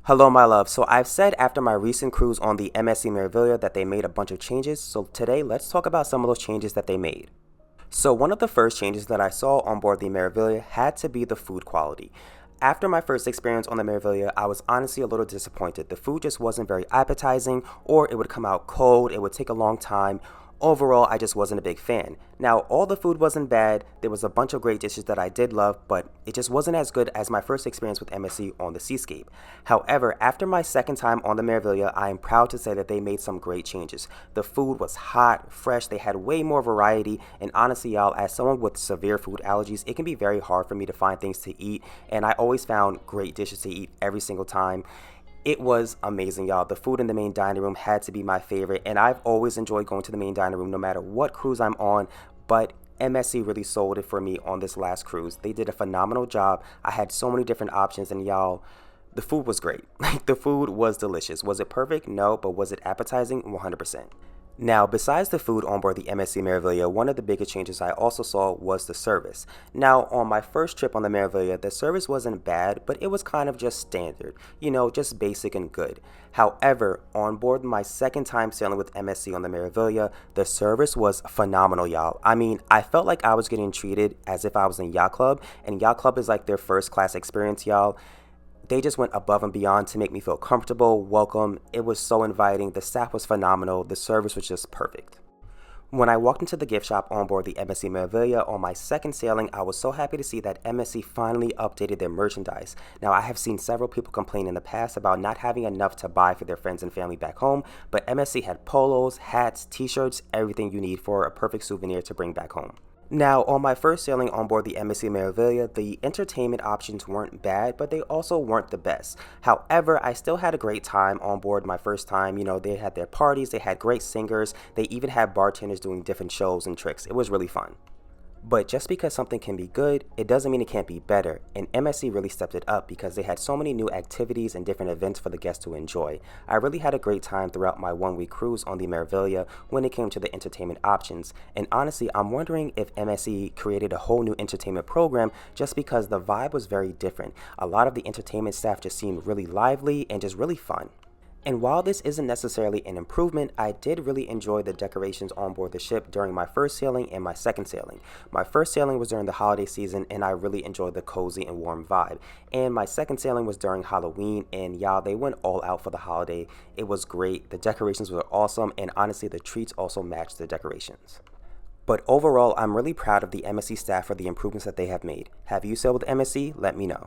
Hello, my love. So I've said after my recent cruise on the MSC Meraviglia that they made a bunch of changes. So today, let's talk about some of those changes that they made. So one of the first changes that I saw on board the Meraviglia had to be the food quality. After my first experience on the Meraviglia, I was honestly a little disappointed. The food just wasn't very appetizing, or it would come out cold, it would take a long time. Overall, I just wasn't a big fan. Now, all the food wasn't bad. There was a bunch of great dishes that I did love, but it just wasn't as good as my first experience with MSC on the Seascape. However, after my second time on the Meraviglia, I am proud to say that they made some great changes. The food was hot, fresh, they had way more variety, and honestly, y'all, as someone with severe food allergies, it can be very hard for me to find things to eat, and I always found great dishes to eat every single time. It was amazing, y'all. The food in the main dining room had to be my favorite, and I've always enjoyed going to the main dining room no matter what cruise I'm on, but MSC really sold it for me on this last cruise. They did a phenomenal job. I had so many different options, and y'all, the food was great. Like, the food was delicious. Was it perfect? No, but was it appetizing? 100%. Now, besides the food on board the MSC Meraviglia, one of the biggest changes I also saw was the service. Now, on my first trip on the Meraviglia, the service wasn't bad, but it was kind of just standard, just basic and good. However, on board my second time sailing with MSC on the Meraviglia, the service was phenomenal, y'all. I mean, I felt like I was getting treated as if I was in Yacht Club, and Yacht Club is like their first class experience, y'all. They just went above and beyond to make me feel comfortable, welcome. It was so inviting. The staff was phenomenal. The service was just perfect. When I walked into the gift shop on board the MSC Meraviglia on my second sailing, I was so happy to see that MSC finally updated their merchandise. Now, I have seen several people complain in the past about not having enough to buy for their friends and family back home, but MSC had polos, hats, t-shirts, everything you need for a perfect souvenir to bring back home. Now, on my first sailing on board the MSC Meraviglia, the entertainment options weren't bad, but they also weren't the best. However, I still had a great time on board my first time. They had their parties, they had great singers, they even had bartenders doing different shows and tricks. It was really fun. But just because something can be good, it doesn't mean it can't be better, and MSC really stepped it up because they had so many new activities and different events for the guests to enjoy. I really had a great time throughout my one-week cruise on the Meraviglia when it came to the entertainment options, and honestly, I'm wondering if MSC created a whole new entertainment program just because the vibe was very different. A lot of the entertainment staff just seemed really lively and just really fun. And while this isn't necessarily an improvement, I did really enjoy the decorations on board the ship during my first sailing and my second sailing. My first sailing was during the holiday season, and I really enjoyed the cozy and warm vibe. And my second sailing was during Halloween, and y'all, they went all out for the holiday. It was great. The decorations were awesome, and honestly, the treats also matched the decorations. But overall, I'm really proud of the MSC staff for the improvements that they have made. Have you sailed with MSC? Let me know.